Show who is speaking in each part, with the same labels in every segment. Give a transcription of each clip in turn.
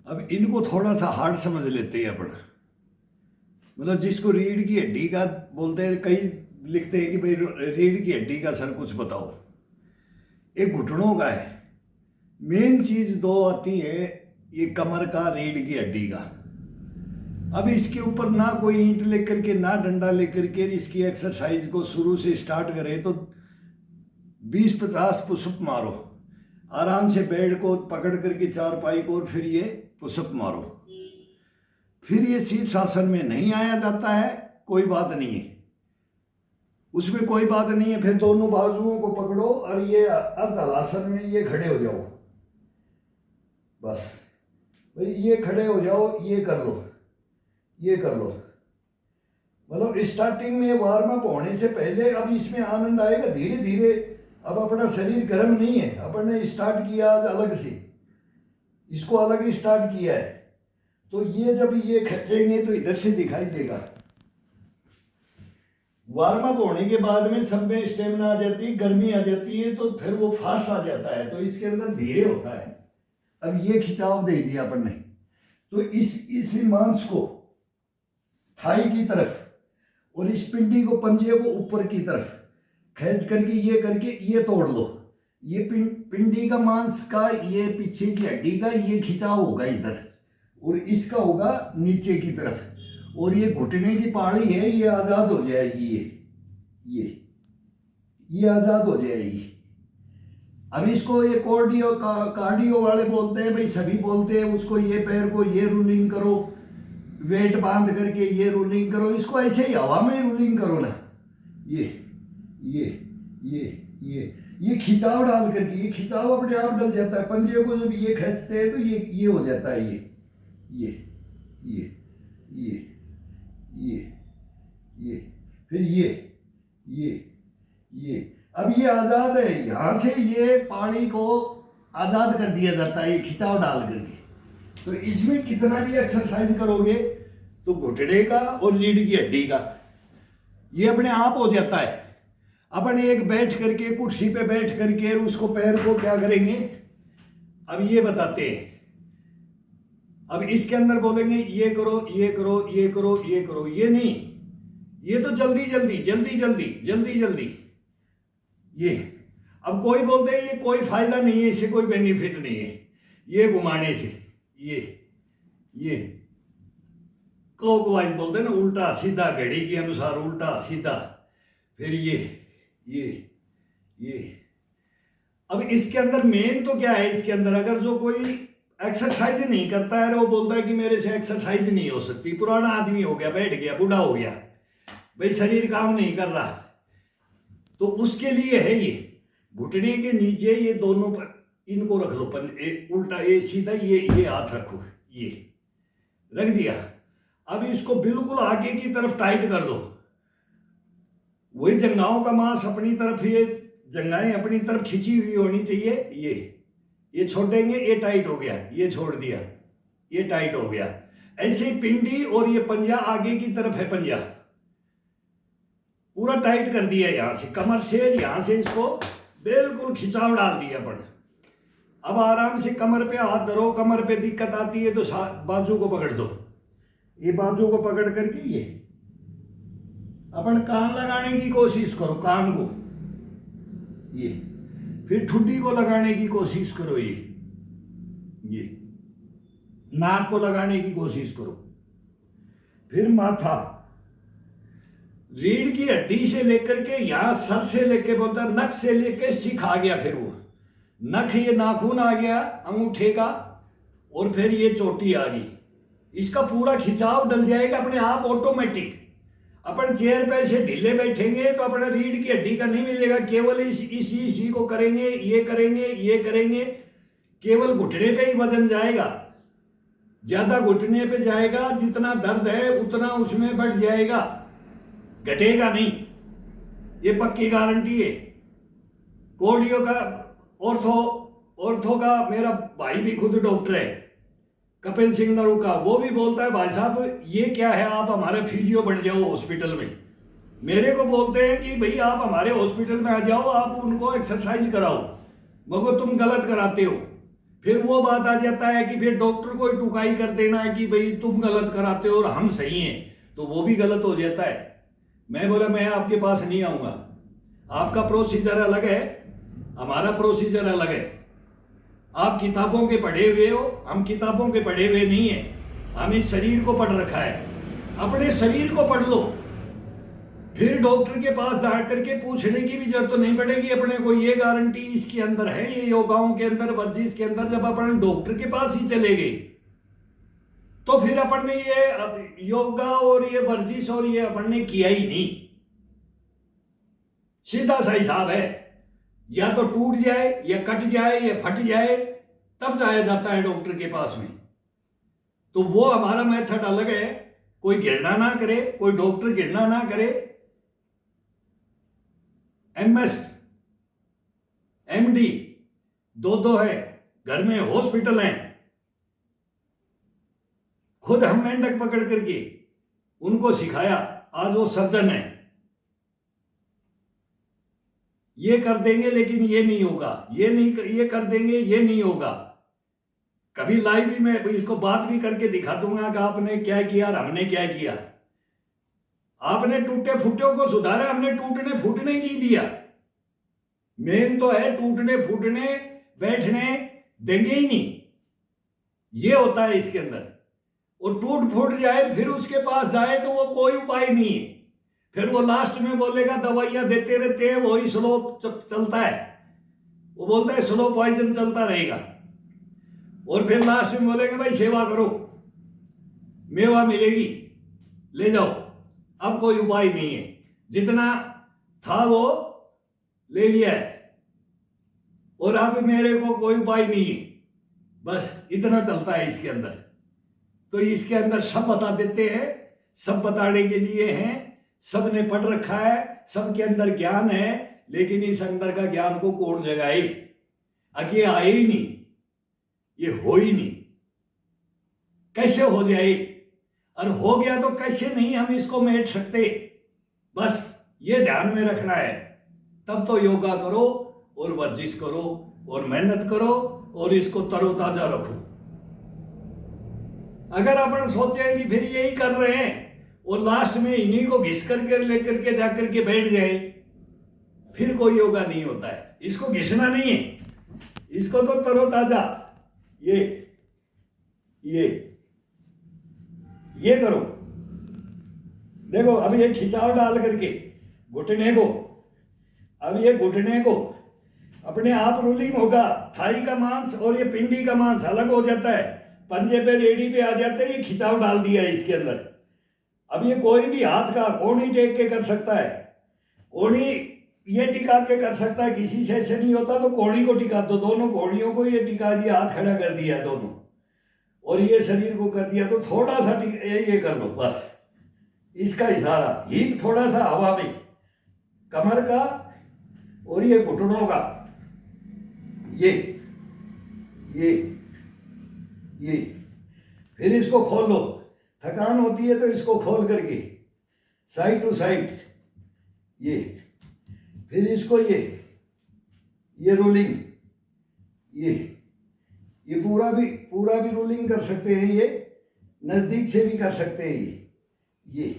Speaker 1: अब इनको थोड़ा सा हार्ड समझ लेते हैं अपन। मतलब जिसको रीढ़ की हड्डी का बोलते हैं, कई लिखते हैं कि भाई रीढ़ की हड्डी का सर कुछ बताओ। एक घुटनों का है। मेन चीज दो आती है, ये कमर का, रीढ़ की हड्डी का। अब इसके ऊपर ना कोई ईंट लेकर के ना डंडा लेकर के इसकी एक्सरसाइज को शुरू से स्टार्ट करें तो 20-50 पुशअप मारो आराम से, बेड को पकड़ करके चारपाई को, और फिर ये पुशअप मारो। फिर ये शीर्षासन में नहीं आया जाता है, कोई बात नहीं है, उसमें कोई बात नहीं है। फिर दोनों बाजुओं को पकड़ो और ये अर्धहलासन में ये खड़े हो जाओ। बस भाई ये खड़े हो जाओ, ये कर लो, ये कर लो। मतलब स्टार्टिंग में वार्म अप होने से पहले अब इसमें आनंद आएगा धीरे धीरे। अब अपना शरीर गर्म नहीं है, अपन ने स्टार्ट किया आज अलग से, इसको अलग ही स्टार्ट किया है। तो ये जब ये खींचेंगे तो इधर से दिखाई देगा। वार्म अप होने के बाद में सब में स्टेमिना आ जाती है, गर्मी आ जाती है, तो फिर वो फास्ट आ जाता है, तो इसके अंदर धीरे होता है। अब ये खिंचाव दे दिया अपन ने, तो इस मांस को थाई की तरफ और इस पिंडी को, पंजे को ऊपर की तरफ खींच करके ये तोड़ लो। ये पिंडी का मांस का, ये पीछे की हड्डी का ये खिंचाव होगा इधर, और इसका होगा नीचे की तरफ, और ये घुटने की पहाड़ी है, ये आजाद हो जाएगी। ये आजाद हो जाएगी। अब इसको ये कार्डियो वाले बोलते हैं भाई, सभी बोलते हैं उसको, ये पैर को ये रूलिंग करो, वेट बांध करके ये रूलिंग करो, इसको ऐसे ही हवा में रूलिंग करो ना। ये खिंचाव डाल करके, ये खिंचाव अपने आप डल जाता है। पंजे को जब ये खींचते हैं तो ये हो जाता है, ये फिर ये अब ये आजाद है, यहां से ये पानी को आजाद कर दिया जाता है, ये खिंचाव डाल करके। तो इसमें कितना भी एक्सरसाइज करोगे तो घुटने का और रीढ़ की हड्डी का ये अपने आप हो जाता है। अपन एक बैठ करके, कुर्सी पे बैठ करके उसको पैर को क्या करेंगे, अब ये बताते हैं। अब इसके अंदर बोलेंगे ये करो, ये करो, ये करो, ये करो, ये नहीं, ये तो जल्दी जल्दी ये। अब कोई बोलते हैं ये कोई फायदा नहीं है, इससे कोई बेनिफिट नहीं है, ये घुमाने से, ये क्लॉकवाइज बोलते हैं ना, उल्टा सीधा, घड़ी के अनुसार उल्टा सीधा। फिर ये अब इसके अंदर मेन तो क्या है, इसके अंदर अगर जो कोई एक्सरसाइज नहीं करता है, वो बोलता है कि मेरे से एक्सरसाइज नहीं हो सकती, पुराना आदमी हो गया, बैठ गया, बूढ़ा हो गया, भाई शरीर काम नहीं कर रहा, तो उसके लिए है ये घुटने के नीचे ये दोनों पर इनको रख लो, उल्टा, ये सीधा, ये हाथ रखो, ये रख दिया। अब इसको बिल्कुल आगे की तरफ टाइट कर दो। वही जंघाओं का मांस अपनी तरफ, ये जंघाएं अपनी तरफ खिंची हुई होनी चाहिए। ये छोड़ेंगे, ये टाइट हो गया, ये छोड़ दिया, ये टाइट हो गया। ऐसे पिंडी और ये पंजा आगे की तरफ है, पंजा पूरा टाइट कर दिया, यहां से कमर से, यहां से इसको बिल्कुल खिंचाव डाल दिया अपन। अब आराम से कमर पे हाथ धरो, कमर पे दिक्कत आती है तो बाजू को पकड़ दो, ये बाजू को पकड़ करके ये अपन कान लगाने की कोशिश करो, कान को, ये फिर ठुड्डी को लगाने की कोशिश करो, ये नाक को लगाने की कोशिश करो, फिर माथा, रीढ़ की हड्डी से लेकर के यहां सर से लेके बोलता, नख से लेके सिख आ गया, फिर वो नख, ये नाखून आ गया अंगूठे का, और फिर ये चोटी आ गई, इसका पूरा खिंचाव डल जाएगा अपने आप ऑटोमेटिक। अपन चेयर पे ऐसे ढीले बैठेंगे तो अपने रीढ़ की हड्डी का नहीं मिलेगा, केवल इसी को करेंगे, ये करेंगे, केवल घुटने पे ही वजन जाएगा, ज्यादा घुटने पे जाएगा, जितना दर्द है उतना उसमें बढ़ जाएगा, घटेगा नहीं, ये पक्की गारंटी है। कार्डियो का, ऑर्थो का मेरा भाई भी खुद डॉक्टर है, कपिल सिंह नरू का, वो भी बोलता है भाई साहब ये क्या है, आप हमारे फिजियो बन जाओ हॉस्पिटल में। मेरे को बोलते हैं कि भाई आप हमारे हॉस्पिटल में आ जाओ, आप उनको एक्सरसाइज कराओ, मगर तुम गलत कराते हो, फिर वो बात आ जाता है कि फिर डॉक्टर को ही टुकाई कर देना है कि भाई तुम गलत कराते हो और हम सही हैं, तो वो भी गलत हो जाता है। मैं बोला मैं आपके पास नहीं आऊंगा, आपका प्रोसीजर अलग है, हमारा प्रोसीजर अलग है। आप किताबों के पढ़े हुए हो, हम किताबों के पढ़े हुए नहीं है। हम इस शरीर को पढ़ रखा है, अपने शरीर को पढ़ लो। फिर डॉक्टर के पास जा करके पूछने की भी जरूरत तो नहीं पड़ेगी अपने को, ये गारंटी इसके अंदर है, ये योगाओं के अंदर, वर्जिश के अंदर। जब अपन डॉक्टर के पास ही चले गए तो फिर अपन ने ये योगा और ये वर्जिश और ये अपन ने किया ही नहीं। सीधा सा हिसाब है, या तो टूट जाए या कट जाए या फट जाए, तब जाया जाता है डॉक्टर के पास में। तो वो हमारा मेथड अलग है। कोई घृणा ना करे, कोई डॉक्टर घृणा ना करे। MS MD दो है, घर में हॉस्पिटल है। खुद हम मेंढक पकड़ करके उनको सिखाया, आज वो सर्जन है। ये कर देंगे लेकिन ये नहीं होगा, ये नहीं, ये कर देंगे ये नहीं होगा। कभी लाइव भी मैं इसको बात भी करके दिखा दूंगा कि आपने क्या किया और हमने क्या किया। आपने टूटे फूटे को सुधारा, हमने टूटने फूटने नहीं दिया। मेन तो है टूटने फूटने बैठने देंगे ही नहीं, ये होता है इसके अंदर। और टूट फूट जाए फिर उसके पास जाए तो वो कोई उपाय नहीं है। फिर वो लास्ट में बोलेगा दवाइयां देते रहते हैं, वही स्लो चलता है। वो बोलता है स्लो पॉइजन चलता रहेगा। और फिर लास्ट में बोलेंगे भाई सेवा करो, मेवा मिलेगी, ले जाओ। अब कोई उपाय नहीं है, जितना था वो ले लिया है और अब मेरे को कोई उपाय नहीं है। बस इतना चलता है इसके अंदर। तो इसके अंदर सब बता देते हैं, सब बताने के लिए हैं, सब ने पढ़ रखा है, सबके अंदर ज्ञान है, लेकिन इस अंदर का ज्ञान को कौन जगाए? आगे आए ही नहीं, ये हो ही नहीं। कैसे हो जाए? और हो गया तो कैसे नहीं हम इसको मेट सकते? बस ये ध्यान में रखना है। तब तो योगा करो और वर्जिश करो और मेहनत करो और इसको तरोताजा रखो। अगर अपन सोचे कि फिर यही कर रहे हैं और लास्ट में इन्हीं को घिस करके लेकर के जाकर के बैठ जाए, फिर कोई योगा नहीं होता है। इसको घिसना नहीं है, इसको तो तरोताजा ये करो। देखो अब ये खिंचाव डाल करके घुटने को, अब ये घुटने को अपने आप रूलिंग होगा। थाई का मांस और ये पिंडी का मांस अलग हो जाता है, पंजे पे रेडी पे आ जाते हैं। ये खिंचाव डाल दिया है इसके अंदर। अब ये कोई भी हाथ का कोहनी टेक के कर सकता है, कोहनी ये टिका के कर सकता है। किसी से ऐसे नहीं होता तो कोहनी को टिका दो, दोनों कोहनियों को ये टिका दिया, हाथ खड़ा कर दिया दोनों, और ये शरीर को कर दिया। तो थोड़ा सा ये कर लो, बस इसका इशारा। हिप थोड़ा सा हवा में, कमर का और ये घुटनों का, ये फिर इसको खोल लो। थकान होती है तो इसको खोल करके साइड टू साइड, ये फिर इसको ये रोलिंग, ये पूरा भी रोलिंग कर सकते हैं। ये नजदीक से भी कर सकते हैं। ये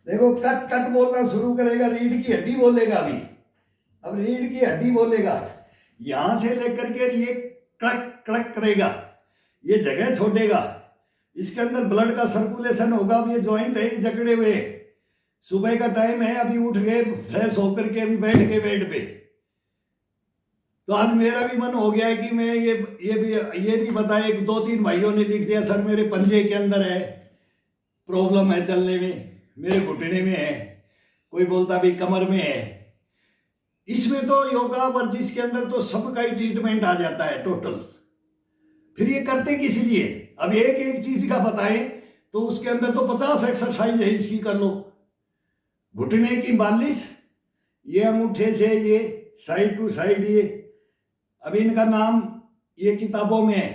Speaker 1: देखो कट कट बोलना शुरू करेगा, रीढ़ की हड्डी बोलेगा अभी। अब रीढ़ की हड्डी बोलेगा, यहां से लेकर के ये कड़क कड़क करेगा, ये जगह छोड़ेगा, इसके अंदर ब्लड का सर्कुलेशन होगा। अब ये जॉइंट है, ये जकड़े हुए। सुबह का टाइम है, अभी उठ गए फ्रेश होकर के, अभी बैठ गए बेड पे। तो आज मेरा भी मन हो गया है कि मैं ये भी बताए। 2-3 भाइयों ने लिख दिया सर मेरे पंजे के अंदर है प्रॉब्लम है, चलने में, मेरे घुटने में है, कोई बोलता भी कमर में है। इसमें तो योगा वर्जिश के अंदर तो सबका ही ट्रीटमेंट आ जाता है टोटल। फिर ये करते किस लिए? अब एक चीज का बताएं तो उसके अंदर तो 50 एक्सरसाइज है, इसकी कर लो। घुटने की मालिश, ये अंगूठे से ये साइड टू साइड, ये अब इनका नाम ये किताबों में है।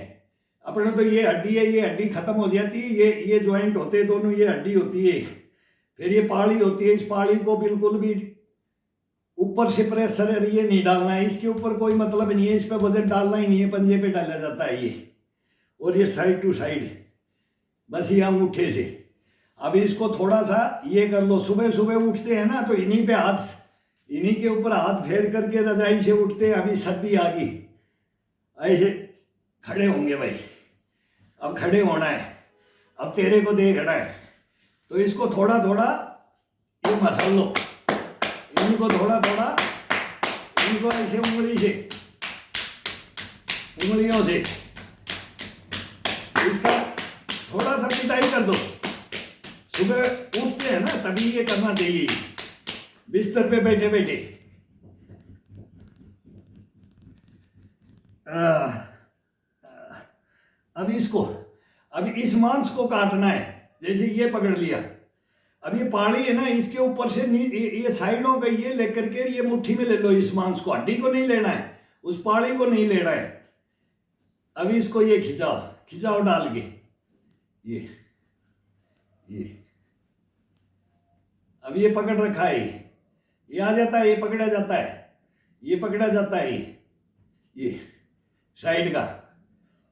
Speaker 1: अपने तो ये हड्डी है, ये हड्डी खत्म हो जाती है, ये ज्वाइंट होते हैं दोनों, ये हड्डी होती है। फिर ये पाड़ी होती है, इस पाड़ी को बिल्कुल भी ऊपर से प्रेशर ये नहीं डालना है, इसके ऊपर कोई मतलब नहीं है, इस पर वजन डालना ही नहीं है, पंजे पे डाला जाता है ये। और ये साइड टू साइड बस ये अंगूठे से। अभी इसको थोड़ा सा ये कर लो, सुबह सुबह उठते हैं ना तो इन्हीं पे हाथ, इन्हीं के ऊपर हाथ फेर करके रजाई से उठते हैं। अभी सर्दी आ गई, ऐसे खड़े होंगे भाई, अब खड़े होना है, अब तेरे को देखना है, तो इसको थोड़ा थोड़ा ये मसल लो, इनको थोड़ा थोड़ा, इनको ऐसे उंगली से, उंगलियों से इसका थोड़ा सा पिटाई कर दो। सुबह उठते हैं ना तभी ये करना चाहिए, बिस्तर पे बैठे बैठे। अब इसको, अब इस मांस को काटना है, जैसे ये पकड़ लिया। अब ये पानी है ना, इसके ऊपर से ये साइडों का ये लेकर के ये मुट्ठी में ले लो इस मांस को, हड्डी को नहीं लेना है, उस पानी को नहीं लेना है। अब इसको ये खिंचाओ, खिंचाओ डाल के ये अब ये पकड़ रखा है, ये आ जाता है, ये पकड़ा जाता है, ये पकड़ा जाता है, ये साइड का,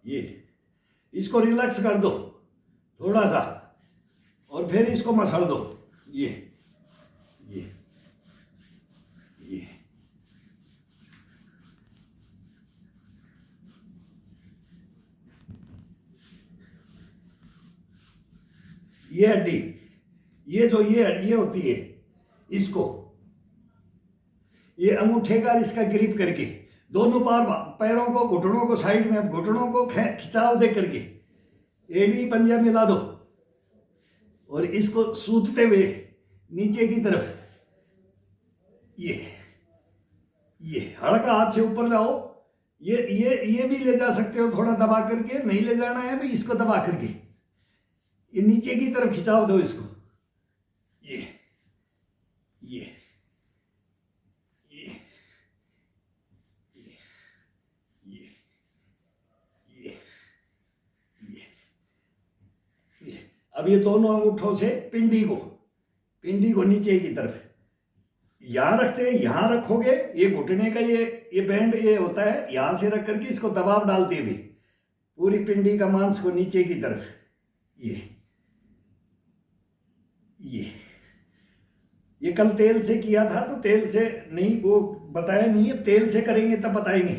Speaker 1: ये इसको रिलैक्स कर दो थोड़ा सा, और फिर इसको मसल दो। ये हड्डी, ये जो ये होती है, इसको ये अंगूठे का इसका ग्रिप करके दोनों पैरों को, घुटनों को साइड में, घुटनों को खिंचाव दे करके एड़ी पंजा मिला दो, और इसको सूतते हुए नीचे की तरफ ये हल्का हाथ से ऊपर लाओ। ये भी ले जा सकते हो थोड़ा दबा करके, नहीं ले जाना है तो इसको दबा करके ये नीचे की तरफ खिंचाव दो इसको। ये अब ये दोनों अंगूठों से पिंडी को नीचे की तरफ यहां रखते हैं, यहां रखोगे, ये घुटने का ये बैंड ये होता है, यहां से रख करके इसको दबाव डालते हुए पूरी पिंडी का मांस को नीचे की तरफ। ये कल तेल से किया था, तो तेल से नहीं, वो बताया नहीं है, तेल से करेंगे तब बताएंगे।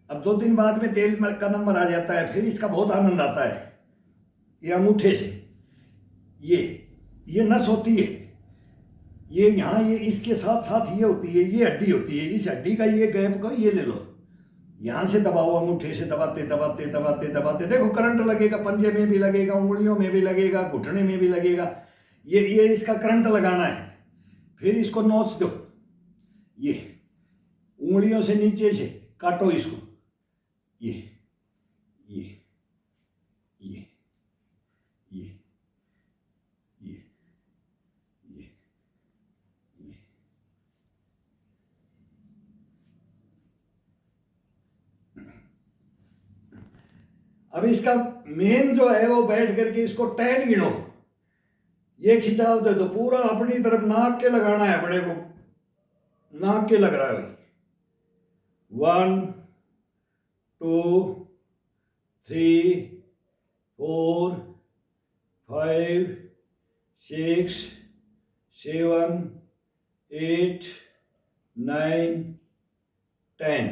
Speaker 1: अब 2 दिन बाद में तेल का नंबर आ जाता है, फिर इसका बहुत आनंद आता है। ये अंगूठे से ये नस होती है, ये यहाँ, ये इसके साथ साथ ये होती है, ये हड्डी होती है, इस हड्डी का ये गैप को ये ले लो, यहाँ से दबाओ, अंगूठे से दबाते दबाते दबाते दबाते, देखो करंट लगेगा, पंजे में भी लगेगा, उंगलियों में भी लगेगा, घुटने में भी लगेगा। ये इसका करंट लगाना है। फिर इसको नोच दो, ये उंगलियों से नीचे से काटो इसको, ये अब इसका मेन जो है वो बैठ करके इसको 10 गिनो, ये खिंचाव दे दो पूरा अपनी तरफ, नाक के लगाना है अपने को, नाक के लग रहा है भाई। 1 2 3 4 5 6 7 8 9 10,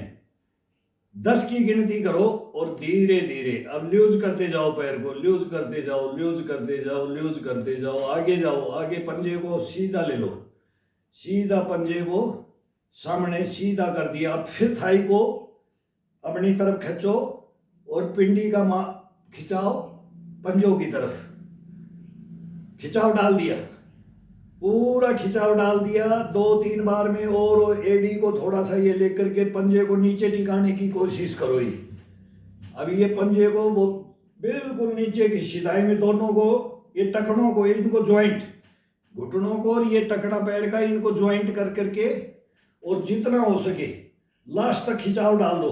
Speaker 1: 10 की गिनती करो और धीरे धीरे अब ल्यूज करते जाओ, पैर को ल्यूज करते जाओ, ल्यूज करते जाओ, ल्यूज करते जाओ, आगे जाओ, आगे पंजे को सीधा ले लो, सीधा पंजे को सामने सीधा कर दिया। अब फिर थाई को अपनी तरफ खींचो और पिंडी का खिंचाओ पंजों की तरफ, खिंचाव डाल दिया, पूरा खिंचाव डाल दिया 2-3 बार में। और एडी को थोड़ा सा ये लेकर के पंजे को नीचे टिकाने की कोशिश करो। ये अब ये पंजे को वो बिल्कुल नीचे की सिधाई में, दोनों को, ये टखनों को, इनको ज्वाइंट, घुटनों को और ये टखना पैर का, इनको ज्वाइंट कर करके और जितना हो सके लास्ट तक खिंचाव डाल दो।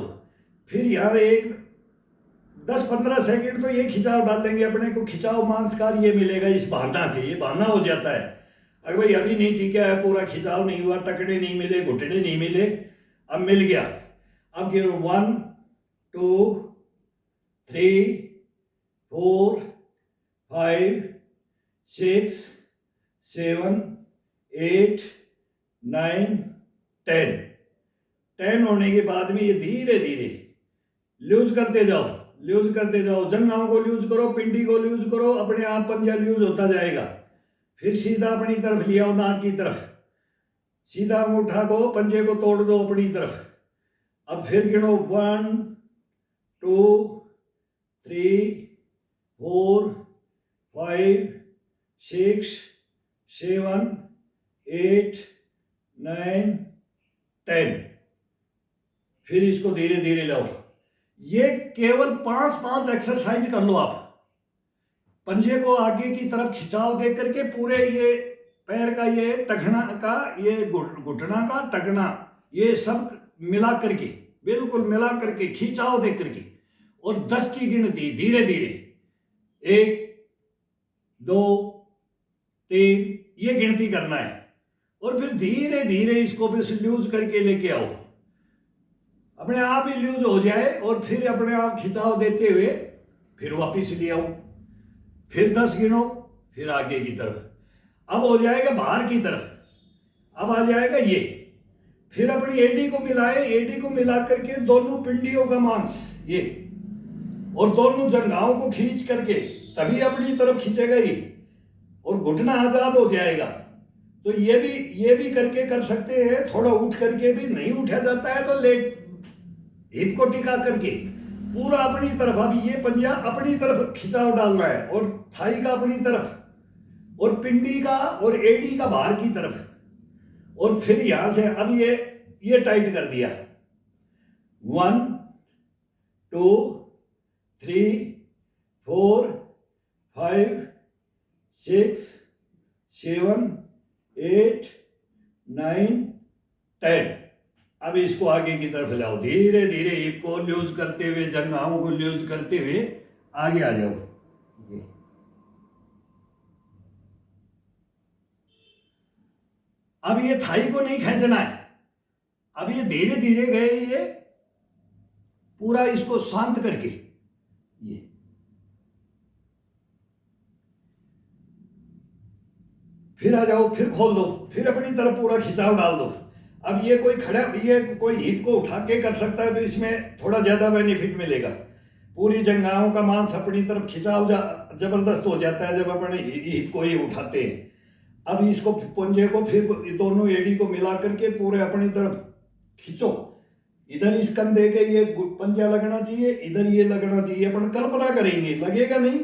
Speaker 1: फिर यहाँ एक 10-15 सेकंड तो ये खिंचाव डाल लेंगे, अपने को खिंचाव मांसकार ये मिलेगा इस बहाना से, ये बहाना हो जाता है। अगर भाई अभी नहीं टिका है, पूरा खिंचाव नहीं हुआ, टकड़े नहीं मिले, घुटने नहीं मिले, अब मिल गया। अब गिरो 1 2 3 4 5 6 7 8 9 10। 10 होने के बाद में ये धीरे धीरे लूज करते जाओ, लूज करते जाओ। जंघाओं को लूज करो, पिंडी को लूज करो, अपने आप पंजा लूज होता जाएगा। फिर सीधा अपनी तरफ ले आओ, नाक की तरफ सीधा अंगूठा को, पंजे को तोड़ दो अपनी तरफ। अब फिर गिनो 1 2 3 4 5 6 7 8 9 10। फिर इसको धीरे धीरे लाओ। ये केवल 5 एक्सरसाइज कर लो आप। पंजे को आगे की तरफ खिंचाव दे करके पूरे ये पैर का, ये टखना का, ये घुटना का, टखना, ये सब मिला करके, बिल्कुल मिला करके खिंचाव दे करके, और 10 की गिनती धीरे धीरे 1 2 3 ये गिनती करना है। और फिर धीरे धीरे इसको भी लूज करके लेके आओ, अपने आप ही लूज हो जाए। और फिर अपने आप खिंचाव देते हुए फिर वापिस ले आओ। फिर 10 गिनो, फिर आगे की तरफ। अब हो जाएगा बाहर की तरफ, अब आ जाएगा ये। फिर अपनी एडी को मिलाए, एडी को मिला करके दोनों पिंडियों का मांस ये, और दोनों जंघाओं को खींच करके तभी अपनी तरफ खींचेगा ये, और घुटना आजाद हो जाएगा। तो ये भी करके कर सकते हैं। थोड़ा उठ करके भी नहीं उठा जाता है तो लेट हिप को टिका करके पूरा अपनी तरफ। अभी ये पंजा अपनी तरफ खिंचाव डालना है, और थाई का अपनी तरफ, और पिंडी का और एडी का बाहर की तरफ। और फिर यहां से अब ये टाइट कर दिया। 1 2 3 4 5 6 7 8 9 10। अब इसको आगे की तरफ लाओ, धीरे धीरे हिप को लूज करते हुए, जंघाओं को लूज करते हुए आगे आ जाओ। अब ये थाई को नहीं खींचना है, अब ये धीरे धीरे गए, ये पूरा इसको शांत करके ये फिर आ जाओ, फिर खोल दो, फिर अपनी तरफ पूरा खिंचाव डाल दो। अब ये कोई हिप को उठा के कर सकता है तो इसमें थोड़ा ज्यादा बेनिफिट मिलेगा। पूरी जंघाओं का मांस अपनी तरफ खिंचाव जबरदस्त हो जाता है जब अपने हिप को ये उठाते हैं। अब इसको पंजे को फिर दोनों एडी को मिला करके पूरे अपनी तरफ खींचो। इधर इस कंधे के ये पंजा लगना चाहिए, इधर ये लगना चाहिए। अपन कल्पना करेंगे, लगेगा नहीं,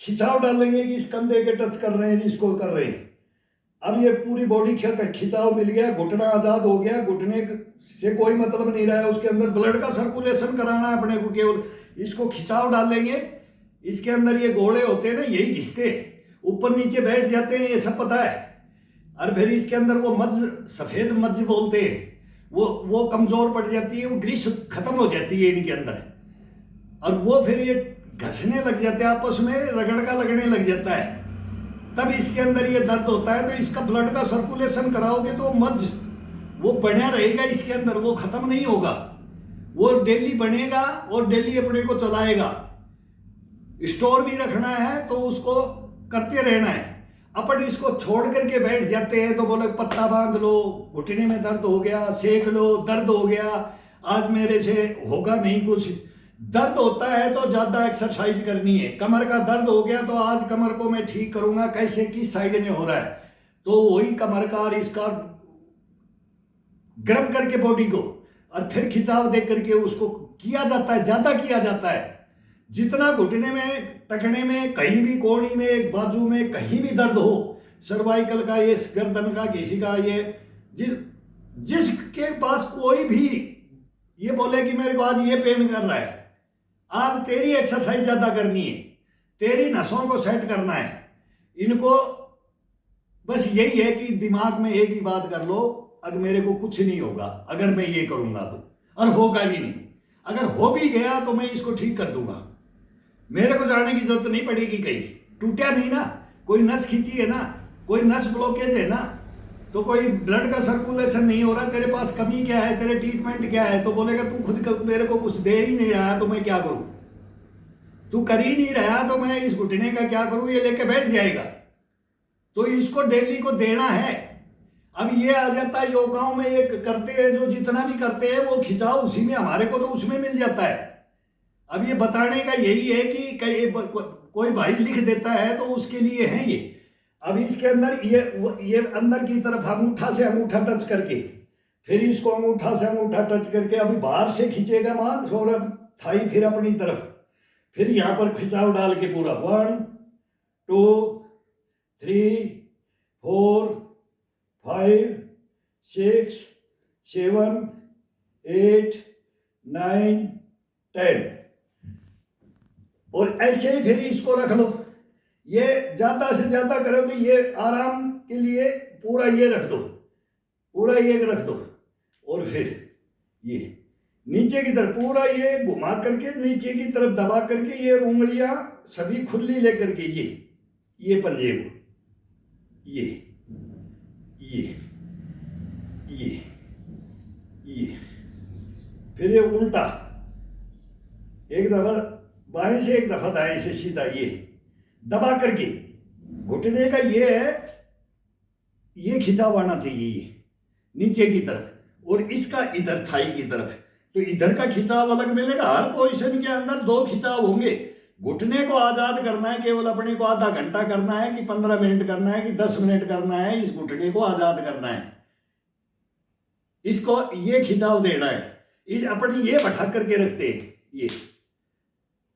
Speaker 1: खिंचाव डालेंगे कि इस कंधे के टच कर रहे हैं, इसको कर रहे हैं। अब ये पूरी बॉडी खिंचाव मिल गया, घुटना आजाद हो गया। घुटने से कोई मतलब नहीं रहा है, उसके अंदर ब्लड का सर्कुलेशन कराना है अपने को। केवल इसको खिंचाव डालेंगे, इसके अंदर ये गोले होते हैं ना, यही घिसते ऊपर नीचे बैठ जाते हैं, ये सब पता है। और फिर इसके अंदर वो मज्ज, सफेद मज्ज बोलते हैं, वो कमजोर पड़ जाती है, वो ग्रीस खत्म हो जाती है इनके अंदर। और वो फिर ये घसने लग जाते हैं आपस में, रगड़ का लगने लग जाता है। तब इसके अंदर ये दर्द होता है। तो इसका ब्लड का सर्कुलेशन कराओगे तो मज्ज वो बढ़िया रहेगा इसके अंदर, वो खत्म नहीं होगा, वो डेली बनेगा और डेली अपने को चलाएगा। स्टोर भी रखना है तो उसको करते रहना है। अपन इसको छोड़ करके बैठ जाते हैं तो बोले पत्ता बांध लो, घुटने में दर्द हो गया, सेक लो, दर्द हो गया, आज मेरे से होगा नहीं कुछ। दर्द होता है तो ज्यादा एक्सरसाइज करनी है। कमर का दर्द हो गया तो आज कमर को मैं ठीक करूंगा, कैसे, किस साइड में हो रहा है, तो वही कमर का और इसका गर्म करके बॉडी को, और फिर खिंचाव दे करके उसको किया जाता है, ज्यादा किया जाता है। जितना घुटने में, टखने में, कहीं भी कोहनी में, बाजू में, कहीं भी दर्द हो, सर्वाइकल का, ये गर्दन का, किसी का, ये जिसके पास कोई भी ये बोले कि मेरे को आज ये पेन कर रहा है, आज तेरी एक्सरसाइज ज्यादा करनी है, तेरी नसों को सेट करना है। इनको बस यही है कि दिमाग में एक ही बात कर लो, अगर मेरे को कुछ नहीं होगा अगर मैं ये करूंगा तो, और होगा भी नहीं। अगर हो भी गया तो मैं इसको ठीक कर दूंगा, मेरे को जाने की जरूरत नहीं पड़ेगी। कहीं टूटा नहीं ना, कोई नस खींची है ना, कोई नस ब्लॉकेज है ना, तो कोई ब्लड का सर्कुलेशन नहीं हो रहा, तेरे पास कमी क्या है, तेरे ट्रीटमेंट क्या है, तो बोलेगा तू खुद मेरे को कुछ दे ही नहीं रहा तो मैं क्या करूं, तू कर ही नहीं रहा तो मैं इस घुटने का क्या करूं, ये लेके बैठ जाएगा। तो इसको डेली को देना है। अब ये आ जाता है योगाओं में, ये करते हैं जो जितना भी करते हैं वो खिंचाव उसी में, हमारे को तो उसमें मिल जाता है। अब ये बताने का यही है कि कोई भाई लिख देता है तो उसके लिए है ये। अब इसके अंदर ये अंदर की तरफ अंगूठा से अंगूठा टच करके, फिर इसको अंगूठा से अंगूठा टच करके अभी बाहर से खींचेगा मांस और अब थाई फिर अपनी तरफ, फिर यहां पर खिंचाव डाल के पूरा 1 2 3 4 5 6 7 8 9 10 और ऐसे ही फिर इसको रख लो। ये ज्यादा से ज्यादा करोगे, ये आराम के लिए पूरा ये रख दो, पूरा ये रख दो और फिर ये नीचे की तरफ पूरा ये घुमा करके नीचे की तरफ दबा करके ये उंगलियां सभी खुली लेकर के ये पंजे को ये फिर ये उल्टा एक दफा बाएं से एक दफा दाएं से सीधा ये दबा करके घुटने का ये है, ये खिंचाव आना चाहिए ये नीचे की तरफ और इसका इधर थाई की तरफ, तो इधर का खिंचाव अलग मिलेगा। हर पोजीशन के अंदर 2 खिंचाव होंगे। घुटने को आजाद करना है केवल अपने को, आधा घंटा करना है कि 15 मिनट करना है कि 10 मिनट करना है, इस घुटने को आजाद करना है, इसको ये खिंचाव देना है, इस अपनी ये बैठा करके रखते हैं ये,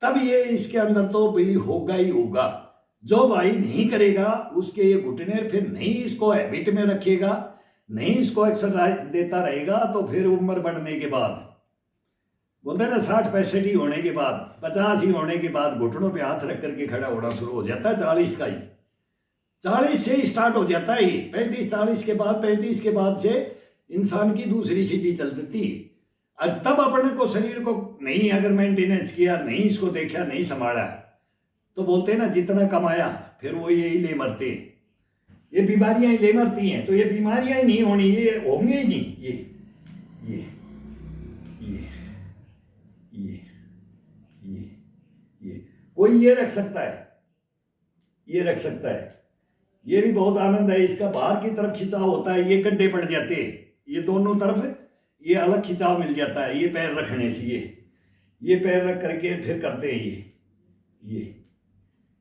Speaker 1: तब ये इसके अंदर तो भी होगा ही होगा। जो भाई नहीं करेगा उसके ये घुटने फिर नहीं इसको हैबिट में रखेगा, नहीं इसको एक्सरसाइज देता रहेगा, तो फिर उम्र बढ़ने के बाद बोलते हैं ना 60-65 ही होने के बाद, 50 ही होने के बाद घुटनों पे हाथ रख करके खड़ा होना शुरू हो जाता है। 40 का ही, 40 से ही स्टार्ट हो जाता है। 35-40 के बाद, 35 के बाद से इंसान की दूसरी सीढ़ी चल देती है। तब अपने को शरीर को नहीं अगर मेंटेनेंस किया, नहीं इसको देखा, नहीं संभाला, तो बोलते हैं ना जितना कमाया फिर वो यही ले मरते हैं, ये बीमारियां ही ले मरती हैं। तो ये बीमारियां ही नहीं होनी, ये होंगे ही नहीं। ये ये ये ये ये ये कोई ये रख सकता है, ये रख सकता है, ये भी बहुत आनंद है इसका। बाहर की तरफ खिंचाव होता है, ये गड्ढे पड़ जाते हैं, ये दोनों तरफ ये अलग खिंचाव मिल जाता है। ये पैर रखने से ये पैर रख करके फिर करते हैं ये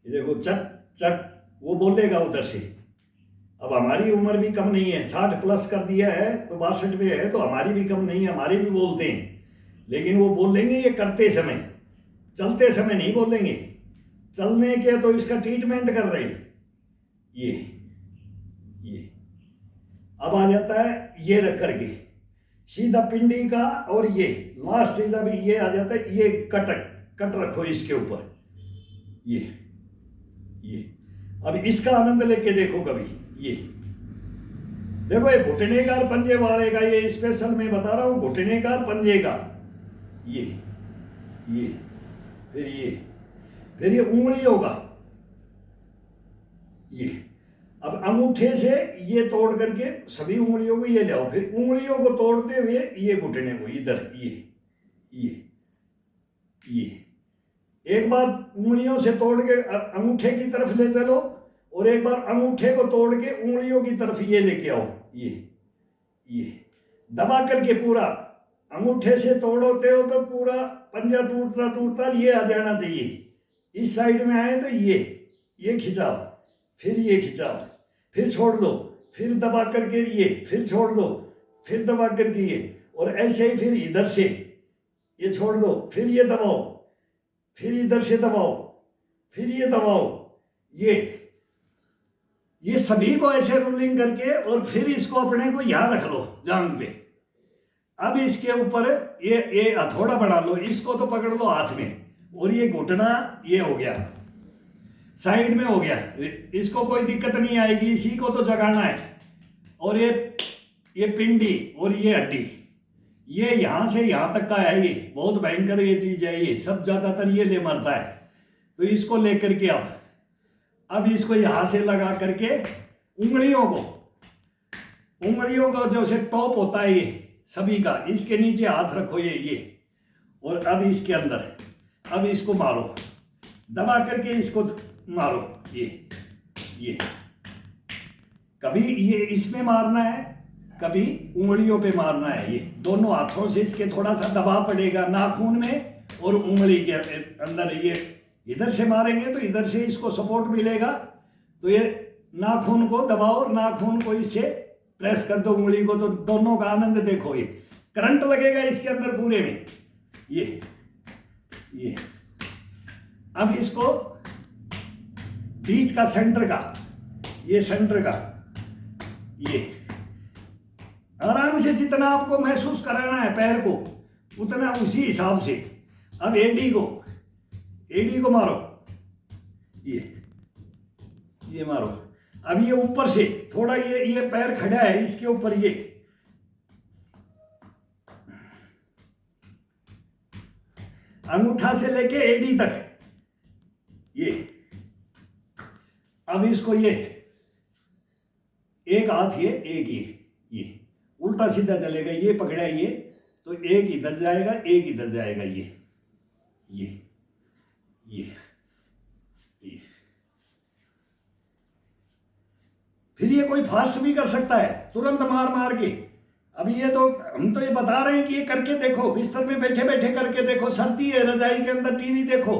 Speaker 1: देखो चट चट, वो बोलेगा उधर से। अब हमारी उम्र भी कम नहीं है, 60 प्लस कर दिया है तो 62 पे है, तो हमारी भी कम नहीं है, हमारे भी बोलते हैं, लेकिन वो बोलेंगे ये करते समय, चलते समय नहीं बोलेंगे। चलने के तो इसका ट्रीटमेंट कर रहे ये अब आ जाता है ये रख करके सीधा पिंडी का, और ये लास्ट जब ये आ जाता है, ये कट रखो इसके ऊपर ये अब इसका आनंद लेके देखो कभी। ये देखो, ये घुटने का और पंजे वाले का, ये स्पेशल मैं बता रहा हूं, घुटने का और पंजे का ये फिर ये उंगलियों का ये। अब अंगूठे से ये तोड़ करके सभी उंगलियों को ये ले आओ, फिर उंगलियों को तोड़ते हुए ये घुटने को इधर ये एक बार उंगलियों से तोड़ के अंगूठे की तरफ ले चलो, और एक बार अंगूठे को तोड़ के उंगलियों की तरफ ये लेके आओ, ये दबा करके पूरा। अंगूठे से तोड़ते हो तो पूरा पंजा टूटता ये आ जाना चाहिए। इस साइड में आए तो ये खिंचाव, फिर ये खिंचाव, फिर छोड़ दो, फिर दबा करके ये, फिर छोड़ दो, फिर दबा करके ये, और ऐसे ही फिर इधर से ये छोड़ दो, फिर ये दबाओ, फिर इधर से दबाओ, फिर ये दबाओ। ये सभी को ऐसे रोलिंग करके, और फिर इसको अपने को यहां रख लो जांघ पे। अब इसके ऊपर ये हथौड़ा बना लो, इसको तो पकड़ लो हाथ में, और ये घुटना ये हो गया, साइड में हो गया, इसको कोई दिक्कत नहीं आएगी, इसी को तो जगाना है। और ये पिंडी और ये हड्डी, ये यहां से यहां तक का है, ये बहुत भयंकर ये चीज है, ये सब ज्यादातर ये ले मरता है। तो इसको लेकर के अब इसको यहां से लगा करके उंगलियों का जो से टॉप होता है ये सभी का, इसके नीचे हाथ रखो ये, और अब इसके अंदर, अब इसको मारो, दबा करके इसको मारो, ये कभी ये इसमें मारना है, कभी उंगलियों पे मारना है। ये दोनों हाथों से इसके थोड़ा सा दबाव पड़ेगा नाखून में और उंगली के अंदर। ये इधर से मारेंगे तो इधर से इसको सपोर्ट मिलेगा, तो ये नाखून को दबाओ और नाखून को इससे प्रेस कर दो उंगली को, तो दोनों का आनंद देखो। ये करंट लगेगा इसके अंदर पूरे में। ये अब इसको बीच का सेंटर का, ये सेंटर का, ये आराम से जितना आपको महसूस कराना है पैर को उतना उसी हिसाब से। अब एडी को मारो, ये मारो। अब ये ऊपर से थोड़ा ये पैर खड़ा है इसके ऊपर, ये अंगूठा से लेके एडी तक ये। अब इसको ये एक हाथ ये, एक ये उल्टा सीधा चलेगा, ये पकड़ा ये तो एक इधर जाएगा, एक इधर जाएगा, ये फिर ये कोई फास्ट भी कर सकता है तुरंत मार के। अब ये तो हम तो ये बता रहे हैं कि ये करके देखो, बिस्तर में बैठे बैठे करके देखो, सर्दी है रजाई के अंदर टीवी देखो,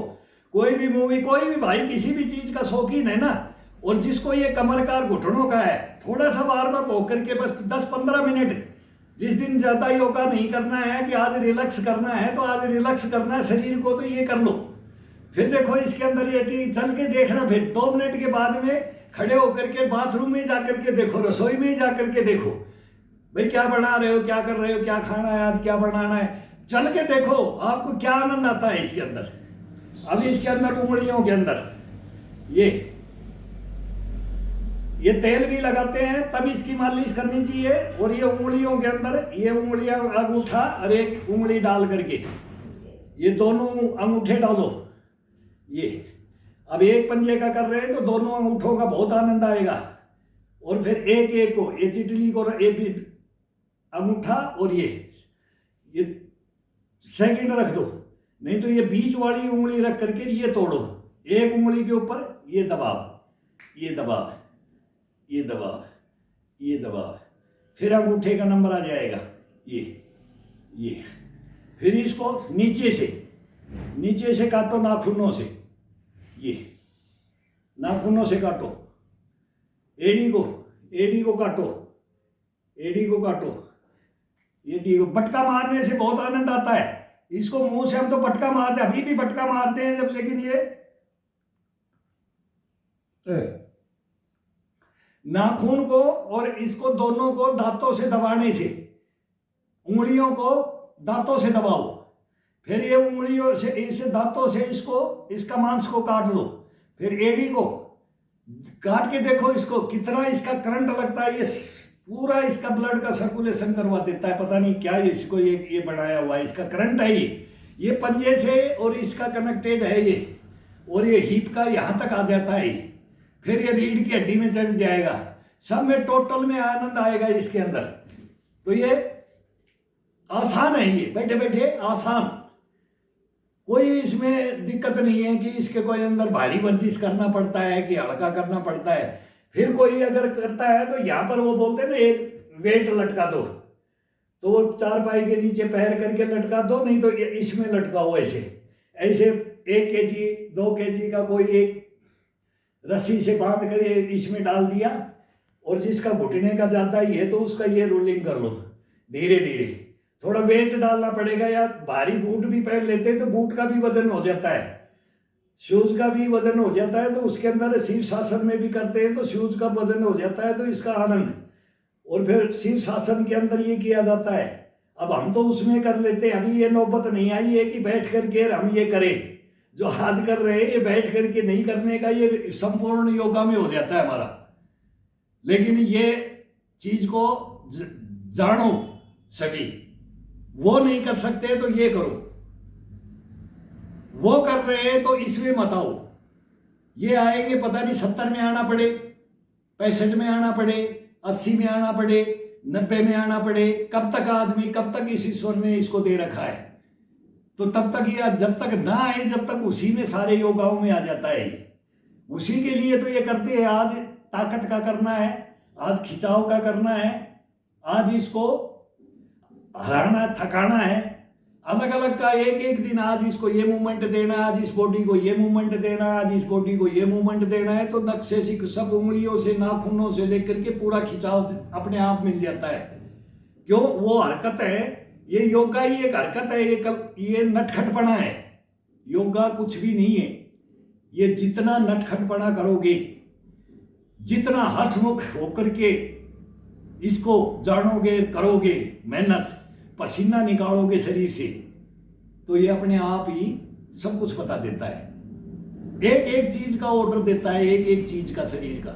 Speaker 1: कोई भी मूवी, कोई भी भाई किसी भी चीज का शौकीन है ना, और जिसको ये कमर का घुटनों का है, थोड़ा सा वार्म अप होकर के बस 10-15 मिनट, जिस दिन ज्यादा योगा नहीं करना है कि आज रिलैक्स करना है तो आज रिलैक्स करना है शरीर को, तो ये कर लो। फिर देखो इसके अंदर ये कि चल के देखना, फिर 2 मिनट के बाद में खड़े होकर के बाथरूम में जाकर के देखो, रसोई में जाकर के देखो, भाई क्या बना रहे हो, क्या कर रहे हो, क्या खाना है आज, क्या बनाना है, चल के देखो आपको क्या आनंद आता है इसके अंदर। अब इसके अंदर उंगलियों के अंदर ये तेल भी लगाते हैं तब इसकी मालिश करनी चाहिए, और ये उंगलियों के अंदर ये उंगलियां, अंगूठा और एक उंगली डाल करके ये दोनों अंगूठे डालो। ये अब एक पंजे का कर रहे हैं तो दोनों अंगूठों का बहुत आनंद आएगा, और फिर एक एक को, ये चिटली को एक भी अंगूठा और ये सेकंड रख दो, नहीं तो ये बीच वाली उंगली रख करके ये तोड़ो, एक उंगली के ऊपर ये दबाव, ये दबाव, ये दबाव, ये दबाव, फिर अंगूठे का नंबर आ जाएगा ये। फिर इसको नीचे से काटो नाखूनों से, ये नाखूनों से काटो, एड़ी को काटो, एड़ी को बटका मारने से बहुत आनंद आता है। इसको मुंह से हम तो बटका मारते, अभी भी बटका मारते हैं जब, लेकिन ये नाखून को और इसको दोनों को दांतों से दबाने से, उंगलियों को दांतों से दबाओ, फिर ये उंगलियों से, इसे दांतों से इसका मांस को काट लो, फिर एड़ी को काट के देखो इसको कितना इसका करंट लगता है। ये पूरा इसका ब्लड का सर्कुलेशन करवा देता है, पता नहीं क्या इसको ये बनाया हुआ है, इसका करंट है ये पंजे से और इसका कनेक्टेड है ये, और ये हिप का यहां तक आ जाता है, फिर ये रीढ़ की हड्डी में चढ़ जाएगा, सब में टोटल में आनंद आएगा इसके अंदर। तो ये आसान है, ये बैठे बैठे आसान, कोई इसमें दिक्कत नहीं है कि इसके कोई अंदर भारी वर्जिश करना पड़ता है कि हल्का करना पड़ता है। फिर कोई अगर करता है तो यहाँ पर वो बोलते हैं ना एक वेट लटका दो, तो वो चारपाई के नीचे पैर करके लटका दो, नहीं तो इसमें लटकाओ ऐसे 1 kg 2 kg का कोई एक रस्सी से बांध कर ये इसमें डाल दिया, और जिसका घुटने का ज्यादा ही है तो उसका ये रोलिंग कर लो धीरे धीरे। थोड़ा वेट डालना पड़ेगा, या भारी बूट भी पहन लेते हैं तो बूट का भी वजन हो जाता है, शूज का भी वजन हो जाता है, तो उसके अंदर शीर्षासन में भी करते हैं तो शूज का वजन हो जाता है, तो इसका आनंद। और फिर शीर्षासन के अंदर ये किया जाता है, अब हम तो उसमें कर लेते हैं, अभी ये नौबत नहीं आई है कि बैठ करके हम ये करें, जो आज कर रहे हैं ये बैठ करके नहीं करने का, ये संपूर्ण योगा में हो जाता है हमारा। लेकिन ये चीज को जानो सभी, वो नहीं कर सकते तो ये करो, वो कर रहे हैं तो इसमें मत आओ, ये आएंगे पता नहीं 70 में आना पड़े, 65 में आना पड़े, 80 में आना पड़े, 90 में आना पड़े, कब तक आदमी, कब तक इस ईश्वर ने इसको दे रखा है? तो तब तक या जब तक ना आए, जब तक उसी में सारे योगाओं में आ जाता है। उसी के लिए तो ये करते हैं। आज ताकत का करना है, आज खिंचाव का करना है, आज इसको हराना थकाना है, अलग अलग का एक एक दिन आज इसको ये मूवमेंट देना, आज इस बॉडी को ये मूवमेंट देना, आज इस बॉडी को ये मूवमेंट देना है। तो नक्शे से सब उंगलियों से नाखूनों से लेकर के पूरा खिंचाव अपने आप मिल जाता है। क्यों? वो हरकत है, ये योगा ही एक हरकत है, ये नटखटपना है। योगा कुछ भी नहीं है। ये जितना नटखटपना करोगे, जितना हंसमुख होकर के इसको जानोगे, करोगे मेहनत, पसीना निकालोगे शरीर से, तो ये अपने आप ही सब कुछ बता देता है। एक एक चीज का ऑर्डर देता है, एक एक चीज का शरीर का।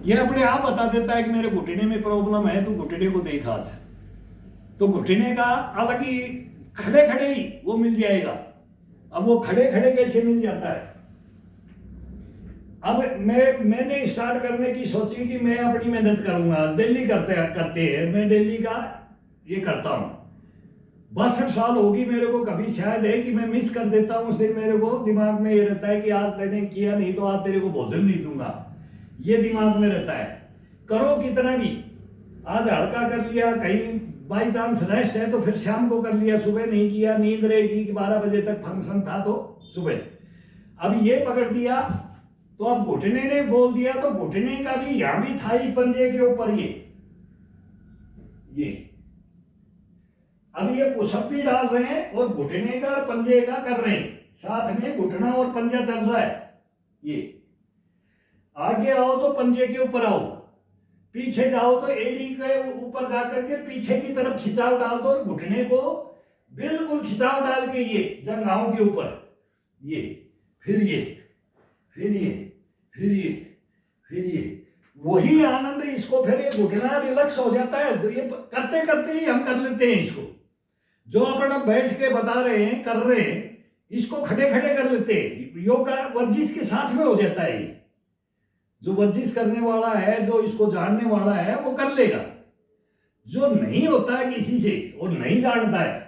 Speaker 1: ये अपने आप बता देता है कि मेरे घुटने में प्रॉब्लम है, तू घुटने को देख आज। तो घुटने का अलग ही खड़े खड़े ही वो मिल जाएगा। अब वो खड़े खड़े कैसे मिल जाता है? अब मैंने स्टार्ट करने की सोची कि मैं अपनी मेहनत करूंगा। डेली करते हैं, मैं डेली का ये करता हूं। 62 साल होगी मेरे को। कभी शायद है कि मैं मिस कर देता हूं उस दिन। मेरे को दिमाग में ये रहता है कि आज तेने किया नहीं तो आज तेरे को भोजन नहीं दूंगा, ये दिमाग में रहता है। करो कितना भी, आज हल्का कर लिया, कहीं बाई चांस रेस्ट है तो फिर शाम को कर लिया, सुबह नहीं किया, नींद रहेगी कि 12 बजे तक फंक्शन था तो सुबह। अब ये पकड़ दिया तो अब घुटने ने बोल दिया, तो घुटने का भी यहां भी थाई पंजे के ऊपर ये अब ये पुशअप भी डाल रहे हैं और घुटने का और पंजे का कर रहे हैं, साथ में घुटना और पंजा चल रहा है। ये आगे आओ तो पंजे के ऊपर आओ, पीछे जाओ तो एड़ी के ऊपर जाकर के पीछे की तरफ खिंचाव डाल दो और घुटने को बिल्कुल खिंचाव डाल के ये जंघाओं के ऊपर, ये फिर ये फिर ये फिर ये फिर ये, वही आनंद। इसको फिर ये घुटना रिलैक्स हो जाता है। तो ये करते करते ही हम कर लेते हैं इसको। जो अपना बैठ के बता रहे हैं, कर रहे हैं, इसको खड़े खड़े कर लेते हैं। योगा वर्जिश के साथ में हो जाता है। ये जो वर्जिश करने वाला है, जो इसको जानने वाला है, वो कर लेगा। जो नहीं होता है किसी से और नहीं जानता है,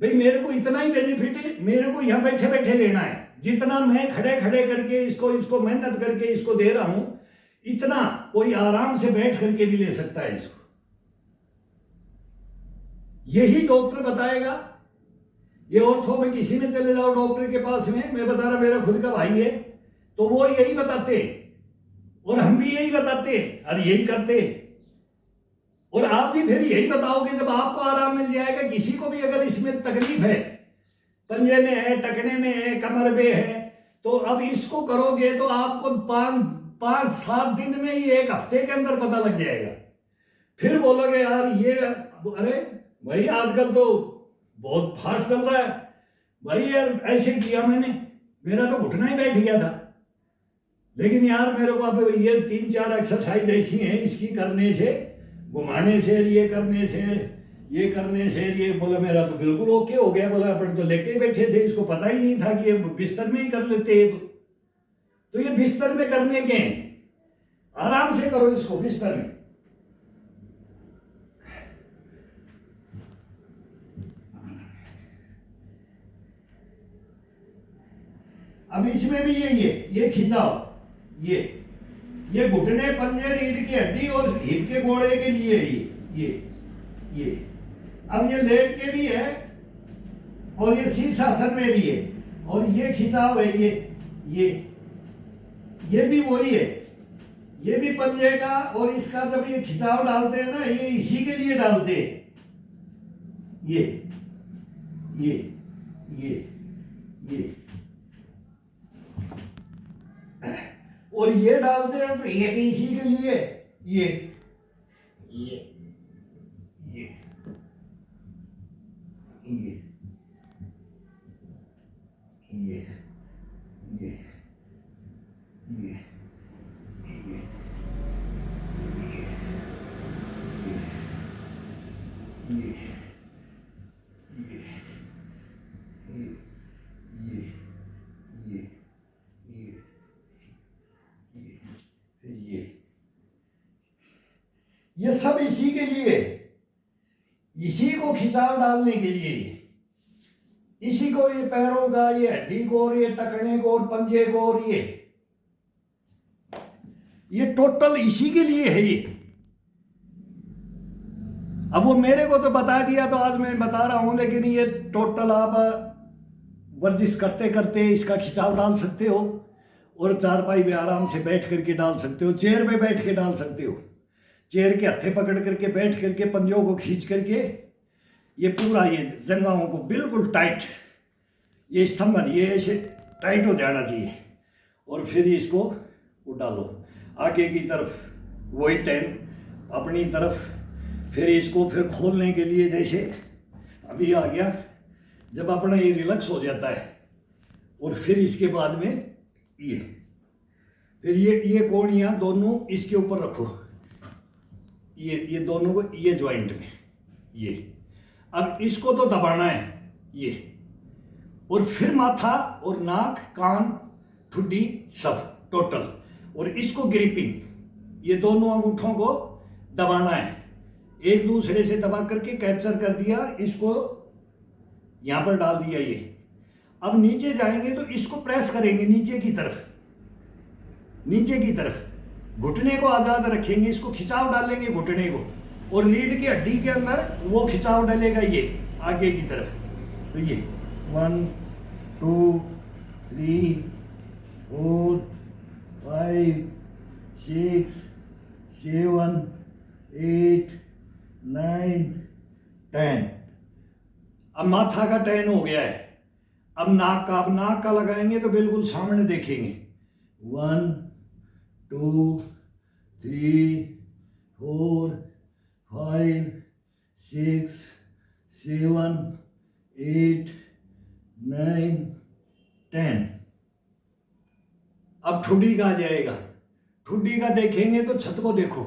Speaker 1: भाई मेरे को इतना ही बेनिफिट है, मेरे को यहां बैठे बैठे लेना है, जितना मैं खड़े खड़े करके इसको मेहनत करके इसको दे रहा हूं, इतना कोई आराम से बैठ करके भी ले सकता है इसको। यही डॉक्टर बताएगा। ये ऑर्थो में किसी में चले जाओ डॉक्टर के पास में, मैं बता रहा मेरा खुद का भाई है, तो वो यही बताते और हम भी यही बताते और यही करते। और आप भी फिर यही बताओगे जब आपको आराम मिल जाएगा। किसी को भी अगर इसमें तकलीफ है, पंजे में है, टकने में है, कमर में है, तो अब इसको करोगे तो आपको 5-7 दिन में ही, 1 हफ्ते के अंदर पता लग जाएगा। फिर बोलोगे यार ये, अरे भाई आजकल तो बहुत फास्ट चल रहा है भाई, यार ऐसे किया मैंने, मेरा तो घुटना ही बैठ गया था। लेकिन यार मेरे को अब ये 3-4 एक्सरसाइज ऐसी हैं, इसकी करने से, घुमाने से, ये करने से, ये करने से, ये बोला मेरा तो बिल्कुल ओके हो गया। बोला अपन तो लेके ही बैठे थे, इसको पता ही नहीं था कि ये बिस्तर में ही कर लेते हैं। तो ये बिस्तर में करने के हैं, आराम से करो इसको बिस्तर में। अब इसमें भी यही है, ये खिंचाव, ये घुटने, पंजे, रीढ़ की हड्डी और हिप के गोड़े के लिए ये। अब ये लेट के भी है और ये शीर्षासन में भी है, और ये खिंचाव है, ये भी वही है। ये भी पंजे का और इसका जब ये खिंचाव डालते हैं ना, ये इसी के लिए डालते हैं। ये और ये डालते हैं तो ये भी इसी के लिए। ये ये ये ये ये ये ये ये सब इसी के लिए, इसी को खिंचाव डालने के लिए, इसी को, ये पैरों का, ये हड्डी को, और ये टखने को, और पंजे को, और ये टोटल इसी के लिए है ये। अब वो मेरे को तो बता दिया तो आज मैं बता रहा हूं, लेकिन ये टोटल आप वर्जिश करते करते इसका खिंचाव डाल सकते हो, और चारपाई पे आराम से बैठ करके डाल सकते हो, चेयर पे बैठ के डाल सकते हो, चेयर के हत्थे पकड़ करके बैठ करके पंजों को खींच करके ये पूरा, ये जंघाओं को बिल्कुल टाइट, ये स्तंभन ये ऐसे टाइट हो जाना चाहिए, और फिर इसको वो डालो आगे की तरफ, वही 10 अपनी तरफ, फिर इसको फिर खोलने के लिए जैसे अभी आ गया, जब अपना ये रिलैक्स हो जाता है, और फिर इसके बाद में ये, फिर ये कोणियाँ दोनों इसके ऊपर रखो, ये दोनों को, ये ज्वाइंट में ये, अब इसको तो दबाना है ये, और फिर माथा और नाक कान ठुड्डी सब टोटल, और इसको ग्रिपिंग, ये दोनों अंगूठों को दबाना है, एक दूसरे से दबा करके कैप्चर कर दिया, इसको यहां पर डाल दिया ये। अब नीचे जाएंगे तो इसको प्रेस करेंगे नीचे की तरफ, नीचे की तरफ, घुटने को आजाद रखेंगे, इसको खिंचाव डालेंगे घुटने को, और रीढ़ की हड्डी के अंदर वो खिंचाव डालेगा ये आगे की तरफ। तो ये 1 2 3 4 5 6 7 8 9 10। अब माथा का 10 हो गया है। अब नाक का, अब नाक का लगाएंगे तो बिल्कुल सामने देखेंगे। 1 2 3 4 5 6 7 8 9 10। अब ठुड्डी का आ जाएगा। ठुड्डी का देखेंगे तो छत को देखो।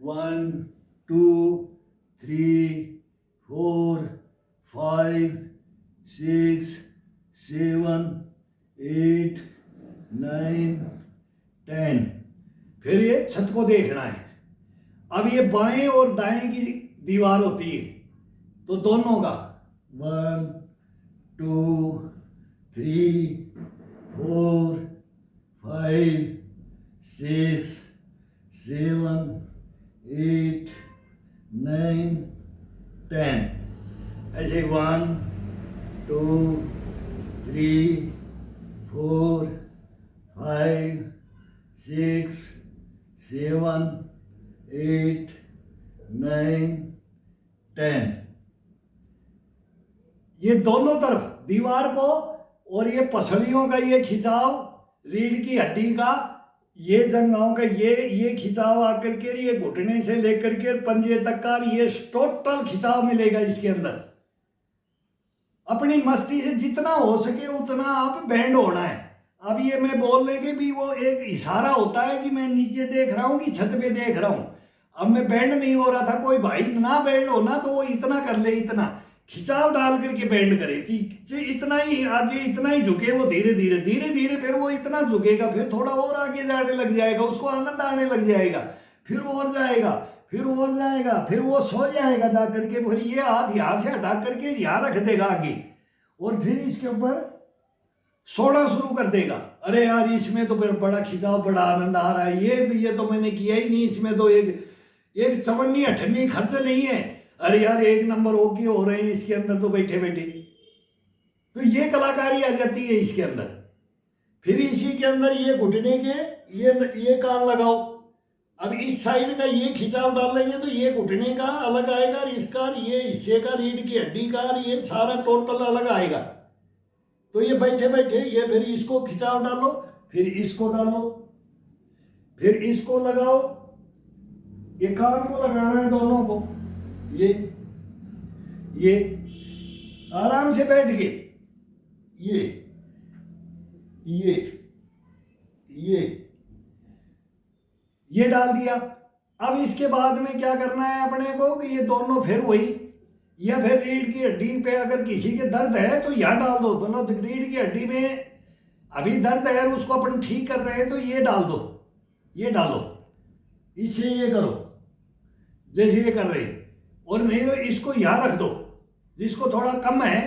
Speaker 1: 1 2 3 4 5 6 7 8 9 10। फिर ये छत को देखना है। अब ये बाएं और दाएं की दीवार होती है, तो दोनों का 1 2 3 4 5 6 7 8 9 10। ऐसे 1 2 3 4 5 6 7 8 9 10। ये दोनों तरफ दीवार को, और ये पसलियों का ये खिंचाव, रीढ़ की हड्डी का, ये जंघाओं का ये खिंचाव आकर के ये घुटने से लेकर के पंजे तक का ये टोटल खिंचाव मिलेगा इसके अंदर। अपनी मस्ती से जितना हो सके उतना आप बैंड होना है। अब ये मैं बोलने के भी वो एक इशारा होता है कि मैं नीचे देख रहा हूं कि छत पे देख रहा हूं। अब मैं बैंड नहीं हो रहा था, कोई भाई ना बैंड होना तो वो इतना कर ले, इतना खिंचाव डाल करके बैंड करे, इतना ही आगे, इतना ही झुके वो, धीरे धीरे धीरे धीरे फिर वो इतना झुकेगा, फिर थोड़ा और आगे जाने लग जाएगा, उसको आनंद आने लग जाएगा, फिर और जाएगा, फिर और जाएगा, फिर वो सो जाएगा जा करके, फिर ये हाथ यहाँ से हटा करके यहाँ रख देगा आगे, और फिर इसके ऊपर सोना शुरू कर देगा। अरे यार इसमें तो फिर बड़ा खिंचाव, बड़ा आनंद आ रहा है, ये तो मैंने किया ही नहीं, इसमें तो एक चवन्नी अठन्नी खर्च नहीं है। अरे यार एक नंबर ओके हो रहे हैं इसके अंदर तो बैठे बैठे। तो ये कलाकारी आ जाती है इसके अंदर। फिर इसी के अंदर ये घुटने के ये कान लगाओ। अब इस साइड का ये खिंचाव डाल लेंगे तो ये घुटने का अलग आएगा, इसका ये हिस्से का, रीढ़ की हड्डी का, ये सारा टोटल अलग आएगा। तो ये बैठे बैठे ये फिर इसको खिंचाव डालो, फिर इसको डालो, फिर इसको लगाओ। ये कान को लगाना है दोनों को। ये आराम से बैठ के ये डाल दिया। अब इसके बाद में क्या करना है अपने को कि ये दोनों फिर वही, या फिर रीढ़ की हड्डी पे अगर किसी के दर्द है तो यहाँ डाल दो। बोलो रीढ़ की हड्डी में अभी दर्द है, उसको अपन ठीक कर रहे हैं तो ये डाल दो, ये डालो, इसे ये करो, जैसे ये कर रहे हैं। और नहीं तो इसको यहाँ रख दो, जिसको थोड़ा कम है,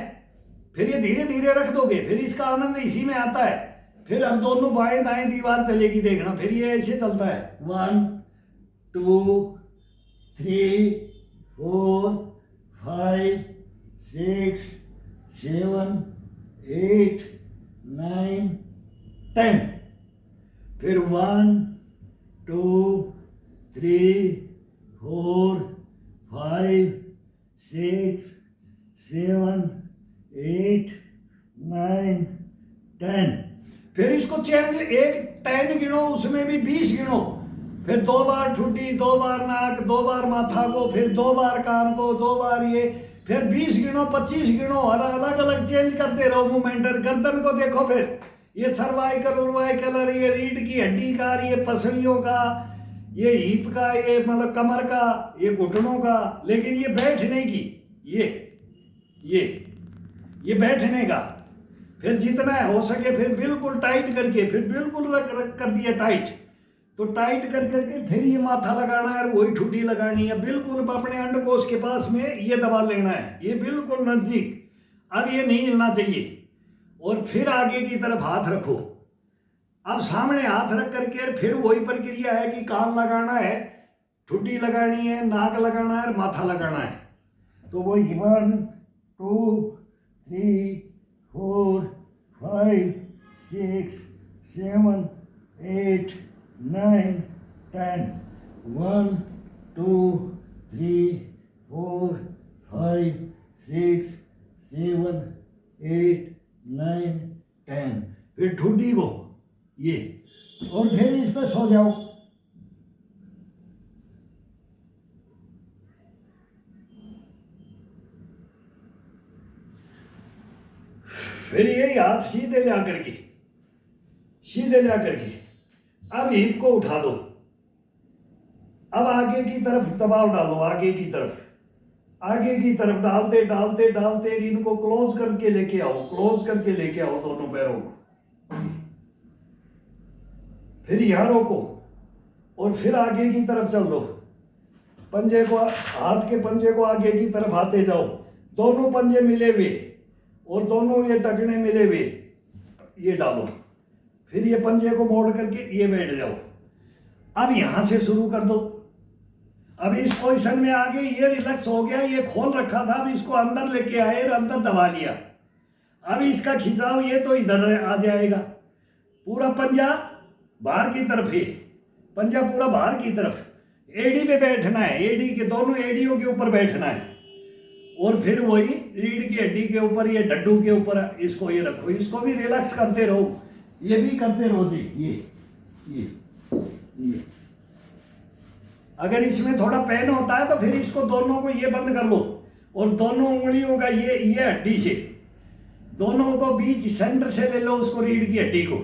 Speaker 1: फिर ये धीरे धीरे रख दोगे, फिर इसका आनंद इसी में आता है। फिर हम दोनों बाएं दाएं दीवार चलेगी, देखना फिर ये ऐसे चलता है। 1 2 3 4 5 6 7 8 9 10। फिर 1 2 3 4 5 6 7 8 9 10। फिर इसको चेंज, एक 10 गिनो, उसमें भी 20 गिनो। फिर 2 बार ठुड्डी, 2 बार नाक, 2 बार माथा को, फिर 2 बार कान को, 2 बार ये, फिर 20 गिनो, 25 गिनो। और अलग अलग चेंज करते रहो मूवमेंट। गर्दन को देखो, फिर ये सर्वाइकल उर्वाइकल, ये रीढ़ की हड्डी का, ये पसलियों का, ये हिप का, ये मतलब कमर का, ये घुटनों का। लेकिन ये बैठने की, ये बैठने का। फिर जितना हो सके फिर बिल्कुल टाइट करके, फिर बिल्कुल रख कर दिया टाइट। तो टाइट कर करके फिर ये माथा लगाना है, वही ठुड्डी लगानी है। बिल्कुल अपने अंडकोश के पास में ये दबा लेना है, ये बिल्कुल नजदीक। अब ये नहीं हिलना चाहिए। और फिर आगे की तरफ हाथ रखो। अब सामने हाथ रख करके फिर वही प्रक्रिया है कि कान लगाना है, ठुड्डी लगानी है, नाक लगाना है, माथा लगाना है। तो वही 1 2 3 4 5 6 7 8 9 10। 1 2 3 4 5 6 7 8 9 10। फिर ठुड्डी को ये, और फिर इस पे सो जाओ। फिर ये हाथ सीधे ला करके, सीधे ला करके अब हिप को उठा दो। अब आगे की तरफ दबाव डालो, आगे की तरफ, आगे की तरफ डालते डालते डालते इनको क्लोज करके लेके आओ, क्लोज करके लेके आओ दोनों पैरों को। फिर यहां रोको और फिर आगे की तरफ चल दो। पंजे को, हाथ के पंजे को आगे की तरफ आते जाओ। दोनों पंजे मिले हुए और दोनों ये टखने मिले हुए, ये डालो। फिर ये पंजे को मोड़ करके ये बैठ जाओ। अब यहां से शुरू कर दो। अब इस पोजीशन में आगे ये रिलैक्स हो गया, ये खोल रखा था, अब इसको अंदर लेके आए और अंदर दबा लिया। अब इसका खिंचाव ये तो इधर आ जाएगा, पूरा पंजा बाहर की तरफ है, पंजा पूरा बाहर की तरफ। एडी पे बैठना है, एडी के दोनों एडियों के ऊपर बैठना है। और फिर वही रीढ़ की हड्डी के ऊपर, ये डड्डू के ऊपर इसको ये रखो। इसको भी रिलैक्स करते रहो, ये भी करते रहो जी। ये अगर इसमें थोड़ा पेन होता है तो फिर इसको दोनों को ये बंद कर लो और दोनों उंगलियों का ये हड्डी से दोनों को बीच सेंटर से ले लो उसको, रीढ़ की हड्डी को,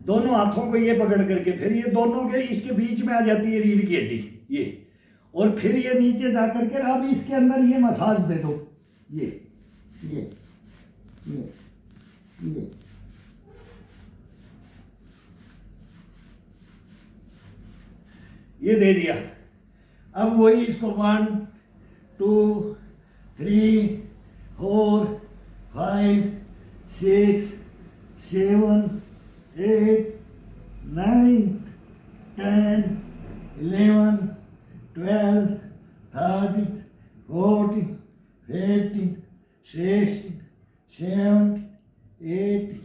Speaker 1: दोनों हाथों को ये पकड़ करके फिर ये दोनों के इसके बीच में आ जाती है रीढ़ की हड्डी ये। और फिर ये नीचे जा करके अब इसके अंदर ये मसाज दे दो, ये दे दिया। अब वही इसको 1 2 3 4 5 6 7 8 9 10 11 12 13 14 15 16 17 18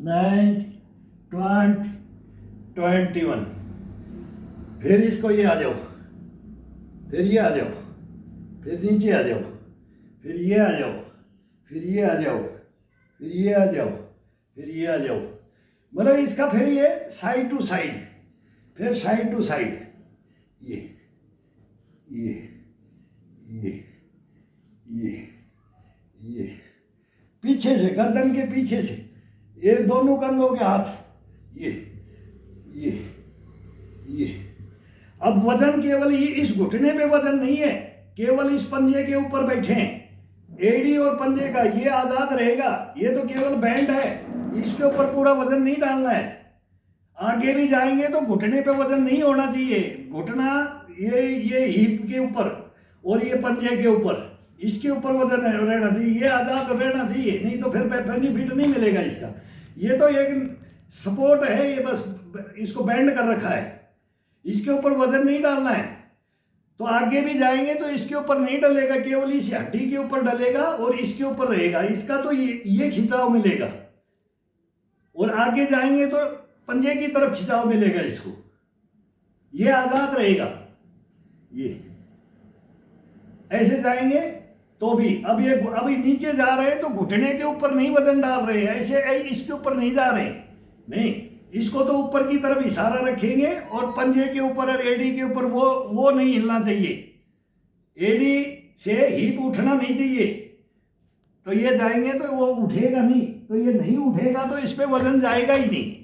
Speaker 1: 19 20 21। फिर इसको ये आ जाओ, फिर ये आ जाओ, फिर नीचे आ जाओ, फिर ये आ जाओ, फिर ये आ जाओ, फिर ये आ जाओ, फिर ये आ जाओ। मतलब इसका फिर ये साइड टू साइड, फिर साइड टू साइड, ये ये ये ये ये पीछे से, गर्दन के पीछे से, ये दोनों कंधों के हाथ, ये अब वजन केवल ये इस घुटने पे वजन नहीं है, केवल इस पंजे के ऊपर बैठे हैं। एड़ी और पंजे का ये आजाद रहेगा, ये तो केवल बैंड है, इसके ऊपर पूरा वजन नहीं डालना है। आगे भी जाएंगे तो घुटने पे वजन नहीं होना चाहिए, घुटना ये हिप के ऊपर, और ये पंजे के ऊपर, इसके ऊपर वजन रहना चाहिए, ये आजाद रहना चाहिए, नहीं तो फिर बेनिफिट नहीं मिलेगा इसका। ये तो एक सपोर्ट है, ये बस इसको बैंड कर रखा है, इसके ऊपर वजन नहीं डालना है। तो आगे भी जाएंगे तो इसके ऊपर नहीं डलेगा, केवल इस हड्डी के ऊपर डलेगा और इसके ऊपर रहेगा, इसका तो ये खिंचाव मिलेगा। और आगे जाएंगे तो पंजे की तरफ खिंचाव मिलेगा इसको, ये आजाद रहेगा। ये ऐसे जाएंगे तो भी अब ये अभी नीचे जा रहे हैं तो घुटने के ऊपर नहीं वजन डाल रहे हैं, ऐसे इसके ऊपर नहीं जा रहे, नहीं, इसको तो ऊपर की तरफ इशारा रखेंगे और पंजे के ऊपर और एडी के ऊपर वो नहीं हिलना चाहिए, एडी से हिप उठना नहीं चाहिए। तो ये जाएंगे तो वो उठेगा नहीं, तो ये नहीं उठेगा तो इस पे वजन जाएगा ही नहीं,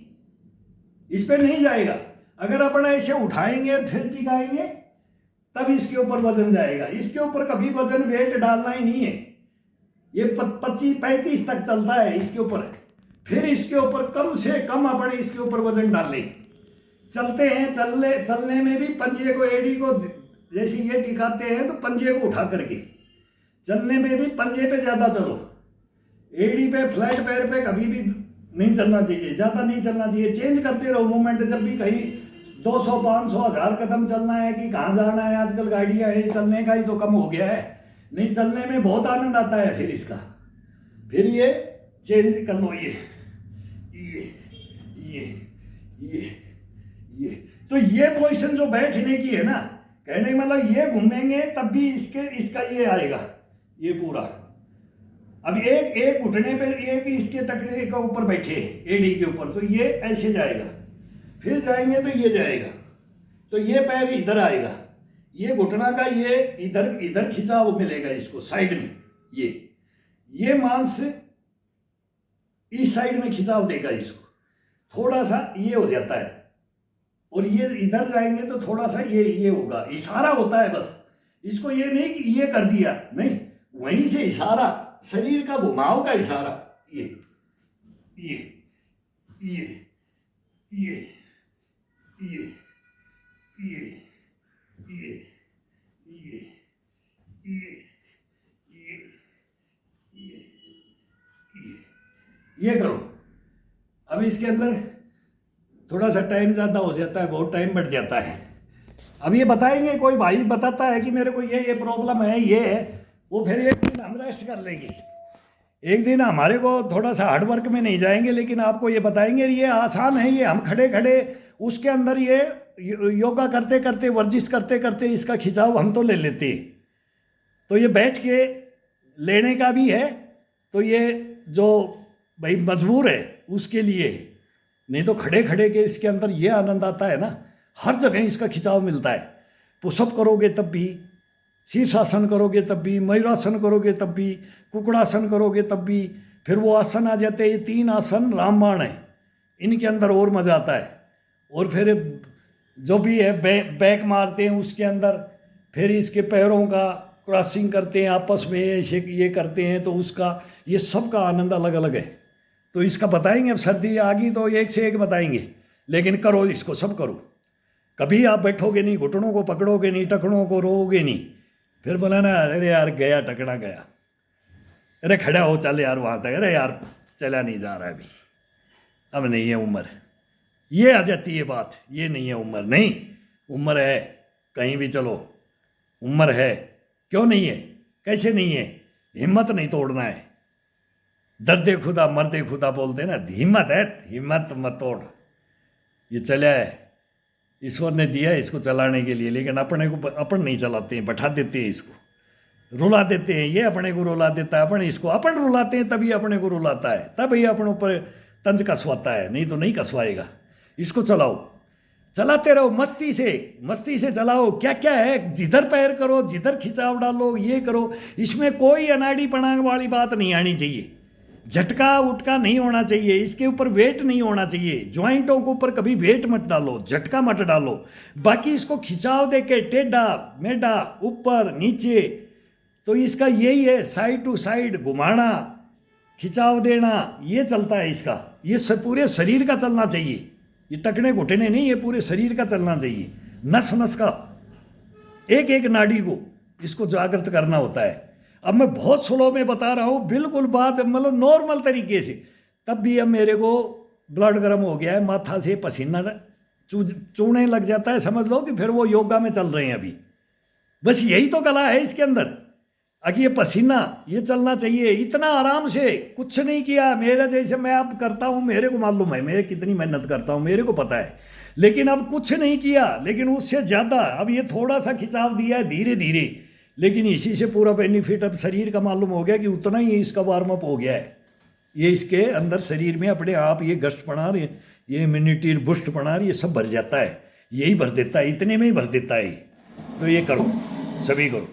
Speaker 1: इस पे नहीं जाएगा। अगर अपन ऐसे उठाएंगे फिर टिकाएंगे तब इसके ऊपर वजन जाएगा, इसके ऊपर कभी वजन वेट डालना ही नहीं है। ये 25-35 तक चलता है इसके ऊपर, फिर इसके ऊपर कम से कम अपन इसके ऊपर वजन डालें। चलते हैं, चलने में भी पंजे को, एडी को जैसे ये टिकाते हैं तो पंजे को उठा करके, चलने में भी पंजे पे ज़्यादा चलो, एडी पे फ्लैट पैर पे कभी भी नहीं चलना चाहिए, ज़्यादा नहीं चलना चाहिए। चेंज करते रहो मूवमेंट, जब भी कहीं 200, 500, 1000 कदम चलना है कि कहाँ जाना है, आजकल गाड़ियाँ है, चलने का ही तो कम हो गया है, नहीं चलने में बहुत आनंद आता है फिर इसका। फिर ये चेंज कर लो, ये तो ये पोजीशन जो बैठने की है ना, कहने का मतलब ये घूमेंगे तब भी इसका ये आएगा, ये पूरा। अब एक घुटने पे, एक इसके टकरे के ऊपर बैठे एडी के ऊपर, तो ये ऐसे जाएगा, फिर जाएंगे तो ये जाएगा, तो ये पैर इधर आएगा, ये घुटना का ये इधर खिंचाव मिलेगा इसको साइड में, ये मांस इस साइड में खिंचाव देगा इसको, थोड़ा सा ये हो जाता है। और ये इधर जाएंगे तो थोड़ा सा ये होगा, इशारा होता है बस, इसको ये नहीं कि ये कर दिया, नहीं, वहीं से इशारा, शरीर का घुमाव का इशारा, ये ये ये ये ये ये ये ये ये करो। अब इसके अंदर थोड़ा सा टाइम ज़्यादा हो जाता है, बहुत टाइम बढ़ जाता है। अब ये बताएंगे, कोई भाई बताता है कि मेरे को ये प्रॉब्लम है, ये है, वो फिर एक दिन हम रेस्ट कर लेंगे, एक दिन हमारे को थोड़ा सा हार्ड वर्क में नहीं जाएंगे, लेकिन आपको ये बताएंगे ये आसान है, ये हम खड़े खड़े उसके अंदर ये योगा करते करते, वर्जिश करते करते इसका खिंचाव हम तो ले लेते हैं। तो ये बैठ के लेने का भी है, तो ये जो भाई मजबूर है उसके लिए, नहीं तो खड़े खड़े के इसके अंदर ये आनंद आता है ना, हर जगह इसका खिंचाव मिलता है। पुशअप करोगे तब भी, शीर्षासन करोगे तब भी, मयूरासन करोगे तब भी, कुकड़ासन करोगे तब भी, फिर वो आसन आ जाते हैं, ये 3 आसन रामबाण है, इनके अंदर और मजा आता है। और फिर जो भी है बैक मारते हैं उसके अंदर, फिर इसके पैरों का क्रॉसिंग करते हैं आपस में, ऐसे ये करते हैं, तो उसका ये सब का आनंद अलग अलग है। तो इसका बताएंगे, अब सर्दी आ गई तो एक से एक बताएंगे, लेकिन करो इसको, सब करो। कभी आप बैठोगे नहीं, घुटनों को पकड़ोगे नहीं, टखनों को रोओगे नहीं, फिर बोला ना अरे यार गया टकना गया, अरे खड़ा हो चल यार वहाँ तक, अरे यार चला नहीं जा रहा अभी, अब नहीं है उम्र, ये आ जाती है बात, ये नहीं है उम्र, नहीं उम्र है, कहीं भी चलो उम्र है, क्यों नहीं है, कैसे नहीं है, हिम्मत नहीं तोड़ना है, दर्दे खुदा मर्दे खुदा बोलते ना, हिम्मत है, हिम्मत मत तोड़। ये चला है, ईश्वर ने दिया है इसको चलाने के लिए, लेकिन अपने को अपन नहीं चलाते हैं, बैठा देते हैं इसको, रुला देते हैं, ये अपने को रुला देता है, अपन इसको अपन रुलाते हैं, तभी अपने को रुलाता है, तभी अपन ऊपर तंज कसवाता है, नहीं तो नहीं कसवाएगा। इसको चलाओ, चलाते रहो मस्ती से चलाओ, क्या क्या है, जिधर पैर करो, जिधर खिंचाव डालो, ये करो, इसमें कोई अनाड़ी पना वाली बात नहीं आनी चाहिए, झटका उटका नहीं होना चाहिए, इसके ऊपर वेट नहीं होना चाहिए, ज्वाइंटों के ऊपर कभी वेट मत डालो, झटका मत डालो। बाकी इसको खिंचाव देके टेढ़ा मेढ़ा ऊपर नीचे, तो इसका यही है, साइड टू साइड घुमाना, खिंचाव देना, ये चलता है इसका, ये पूरे शरीर का चलना चाहिए, ये टकने घुटने नहीं, ये पूरे शरीर का चलना चाहिए, नस नस का, एक एक नाड़ी को इसको जागृत करना होता है। अब मैं बहुत स्लो में बता रहा हूँ, बिल्कुल बात मतलब नॉर्मल तरीके से। तब भी अब मेरे को ब्लड गर्म हो गया है, माथा से पसीना चूने लग जाता है, समझ लो कि फिर वो योगा में चल रहे हैं अभी। बस यही तो कला है इसके अंदर। अगर ये पसीना ये चलना चाहिए इतना आराम से, कुछ नहीं किया। मेरा जैसे मैं अब करता हूँ, मेरे को मालूम है मैं कितनी मेहनत करता हूँ, मेरे को पता है। लेकिन अब कुछ नहीं किया, लेकिन उससे ज़्यादा अब ये थोड़ा सा खिंचाव दिया है धीरे धीरे, लेकिन इसी से पूरा बेनिफिट अब शरीर का मालूम हो गया कि उतना ही इसका वार्म अप हो गया है। ये इसके अंदर शरीर में अपने आप ये गश्त पड़ा, ये इम्यूनिटी बूस्ट पड़ा, ये सब भर जाता है, यही भर देता है, इतने में ही भर देता है। तो ये करो, सभी करो।